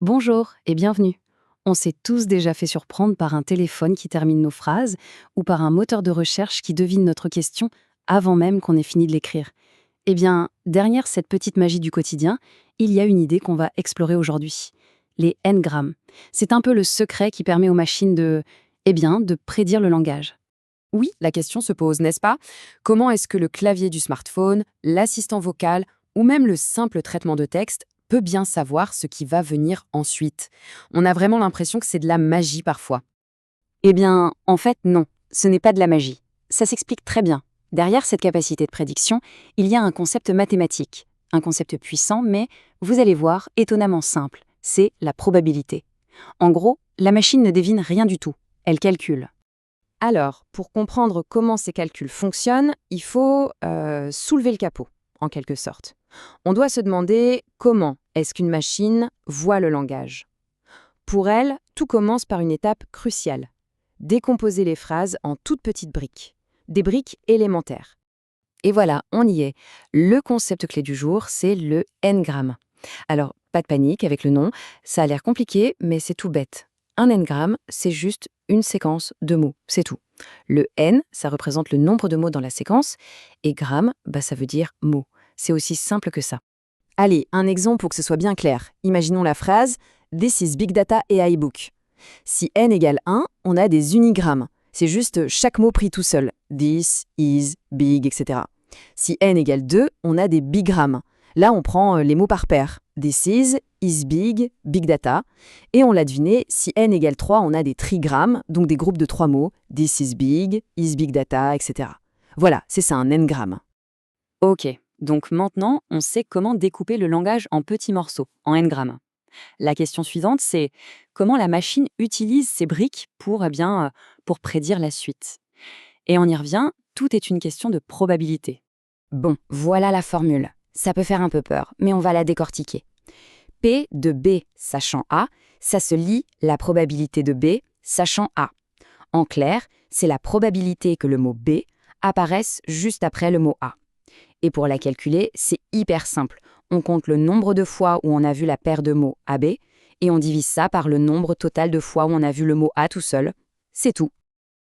Bonjour et bienvenue. On s'est tous déjà fait surprendre par un téléphone qui termine nos phrases ou par un moteur de recherche qui devine notre question avant même qu'on ait fini de l'écrire. Eh bien, derrière cette petite magie du quotidien, il y a une idée qu'on va explorer aujourd'hui. Les n-grammes. C'est un peu le secret qui permet aux machines de prédire le langage. Oui, la question se pose, n'est-ce pas? Comment est-ce que le clavier du smartphone, l'assistant vocal ou même le simple traitement de texte peut bien savoir ce qui va venir ensuite? On a vraiment l'impression que c'est de la magie parfois. Eh bien, en fait, non, ce n'est pas de la magie. Ça s'explique très bien. Derrière cette capacité de prédiction, il y a un concept mathématique. Un concept puissant, mais, vous allez voir, étonnamment simple. C'est la probabilité. En gros, la machine ne devine rien du tout. Elle calcule. Alors, pour comprendre comment ces calculs fonctionnent, il faut soulever le capot, en quelque sorte. On doit se demander comment est-ce qu'une machine voit le langage. Pour elle, tout commence par une étape cruciale. Décomposer les phrases en toutes petites briques. Des briques élémentaires. Et voilà, on y est. Le concept clé du jour, c'est le n-gramme. Alors, pas de panique avec le nom, ça a l'air compliqué, mais c'est tout bête. Un n-gramme, c'est juste une séquence de mots, c'est tout. Le n, ça représente le nombre de mots dans la séquence, et gramme, ça veut dire mot. C'est aussi simple que ça. Allez, un exemple pour que ce soit bien clair. Imaginons la phrase « This is big data AI book ». Si n égale 1, on a des unigrammes. C'est juste chaque mot pris tout seul. This, is, big, etc. Si n égale 2, on a des bigrammes. Là, on prend les mots par paire. This is big, big data. Et on l'a deviné, si n égale 3, on a des trigrammes, donc des groupes de 3 mots. This is big data, etc. Voilà, c'est ça un n-gramme. Ok, donc maintenant, on sait comment découper le langage en petits morceaux, en n-grammes. La question suivante, c'est comment la machine utilise ces briques pour prédire la suite. Et on y revient, tout est une question de probabilité. Bon, voilà la formule. Ça peut faire un peu peur, mais on va la décortiquer. P de B sachant A, ça se lit la probabilité de B sachant A. En clair, c'est la probabilité que le mot B apparaisse juste après le mot A. Et pour la calculer, c'est hyper simple. On compte le nombre de fois où on a vu la paire de mots AB et on divise ça par le nombre total de fois où on a vu le mot A tout seul. C'est tout.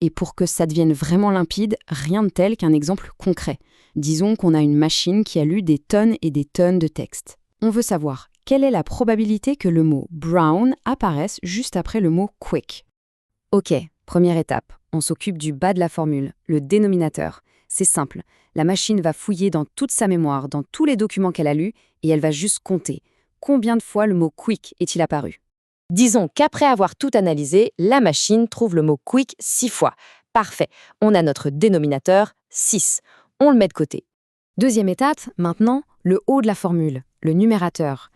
Et pour que ça devienne vraiment limpide, rien de tel qu'un exemple concret. Disons qu'on a une machine qui a lu des tonnes et des tonnes de textes. On veut savoir quelle est la probabilité que le mot brown apparaisse juste après le mot quick. Ok, première étape, on s'occupe du bas de la formule, le dénominateur. C'est simple, la machine va fouiller dans toute sa mémoire, dans tous les documents qu'elle a lus, et elle va juste compter. Combien de fois le mot quick est-il apparu ? Disons qu'après avoir tout analysé, la machine trouve le mot quick 6 fois. Parfait, on a notre dénominateur 6. On le met de côté. Deuxième étape, maintenant, le haut de la formule, le numérateur.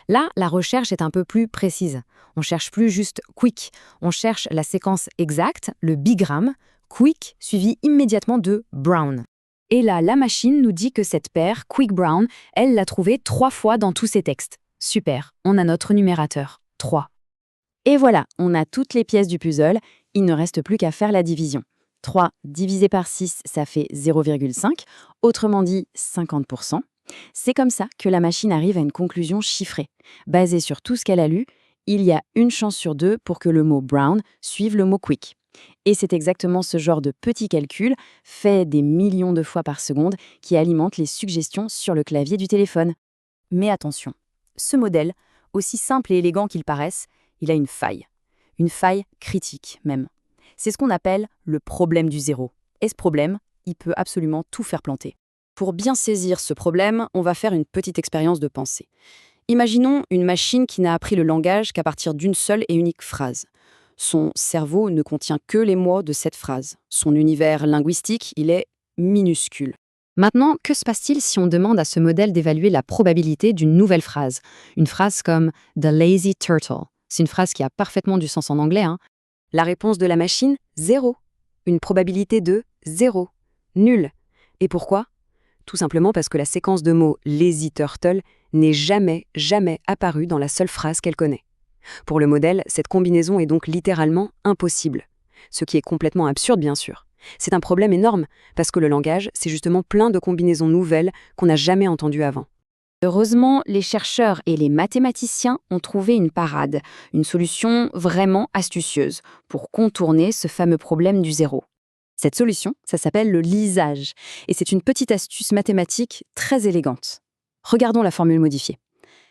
Là, la recherche est un peu plus précise. On cherche plus juste quick, on cherche la séquence exacte, le bigramme, quick suivi immédiatement de brown. Et là, la machine nous dit que cette paire, quick brown, elle l'a trouvée 3 fois dans tous ses textes. Super, on a notre numérateur, 3. Et voilà, on a toutes les pièces du puzzle, il ne reste plus qu'à faire la division. 3 divisé par 6, ça fait 0,5, autrement dit 50%. C'est comme ça que la machine arrive à une conclusion chiffrée. Basée sur tout ce qu'elle a lu, il y a une chance sur 2 pour que le mot brown suive le mot quick. Et c'est exactement ce genre de petit calcul, fait des millions de fois par seconde, qui alimente les suggestions sur le clavier du téléphone. Mais attention, ce modèle, aussi simple et élégant qu'il paraisse, il a une faille critique même. C'est ce qu'on appelle le problème du zéro. Et ce problème, il peut absolument tout faire planter. Pour bien saisir ce problème, on va faire une petite expérience de pensée. Imaginons une machine qui n'a appris le langage qu'à partir d'une seule et unique phrase. Son cerveau ne contient que les mots de cette phrase. Son univers linguistique, il est minuscule. Maintenant, que se passe-t-il si on demande à ce modèle d'évaluer la probabilité d'une nouvelle phrase ? Une phrase comme « the lazy turtle ». C'est une phrase qui a parfaitement du sens en anglais. La réponse de la machine, 0. Une probabilité de 0. Nul. Et pourquoi ? Tout simplement parce que la séquence de mots « lazy turtle » n'est jamais apparue dans la seule phrase qu'elle connaît. Pour le modèle, cette combinaison est donc littéralement impossible. Ce qui est complètement absurde, bien sûr. C'est un problème énorme, parce que le langage, c'est justement plein de combinaisons nouvelles qu'on n'a jamais entendues avant. Heureusement, les chercheurs et les mathématiciens ont trouvé une parade, une solution vraiment astucieuse pour contourner ce fameux problème du zéro. Cette solution, ça s'appelle le lisage, et c'est une petite astuce mathématique très élégante. Regardons la formule modifiée.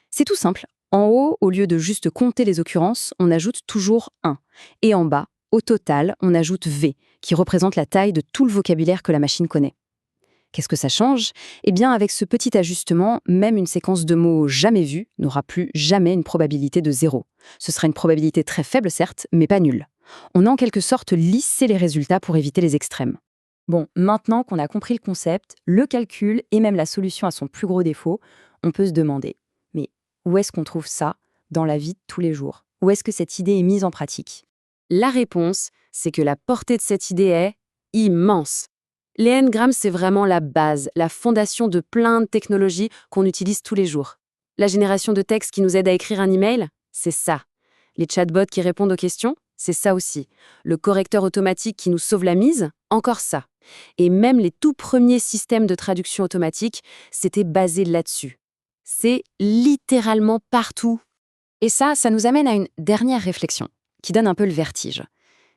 C'est tout simple. En haut, au lieu de juste compter les occurrences, on ajoute toujours 1. Et en bas, au total, on ajoute V, qui représente la taille de tout le vocabulaire que la machine connaît. Qu'est-ce que ça change? Eh bien, avec ce petit ajustement, même une séquence de mots jamais vus n'aura plus jamais une probabilité de 0. Ce sera une probabilité très faible, certes, mais pas nulle. On a en quelque sorte lissé les résultats pour éviter les extrêmes. Bon, maintenant qu'on a compris le concept, le calcul et même la solution à son plus gros défaut, on peut se demander, mais où est-ce qu'on trouve ça dans la vie de tous les jours? Où est-ce que cette idée est mise en pratique? La réponse, c'est que la portée de cette idée est immense. Les n-grammes, c'est vraiment la base, la fondation de plein de technologies qu'on utilise tous les jours. La génération de textes qui nous aide à écrire un email, c'est ça. Les chatbots qui répondent aux questions, c'est ça aussi. Le correcteur automatique qui nous sauve la mise, encore ça. Et même les tout premiers systèmes de traduction automatique, c'était basé là-dessus. C'est littéralement partout. Et ça nous amène à une dernière réflexion, qui donne un peu le vertige.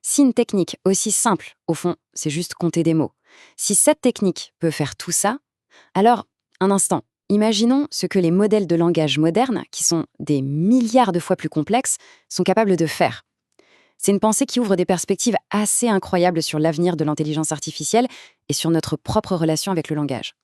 Si une technique aussi simple, au fond, c'est juste compter des mots, si cette technique peut faire tout ça, alors, un instant, imaginons ce que les modèles de langage modernes, qui sont des milliards de fois plus complexes, sont capables de faire. C'est une pensée qui ouvre des perspectives assez incroyables sur l'avenir de l'intelligence artificielle et sur notre propre relation avec le langage.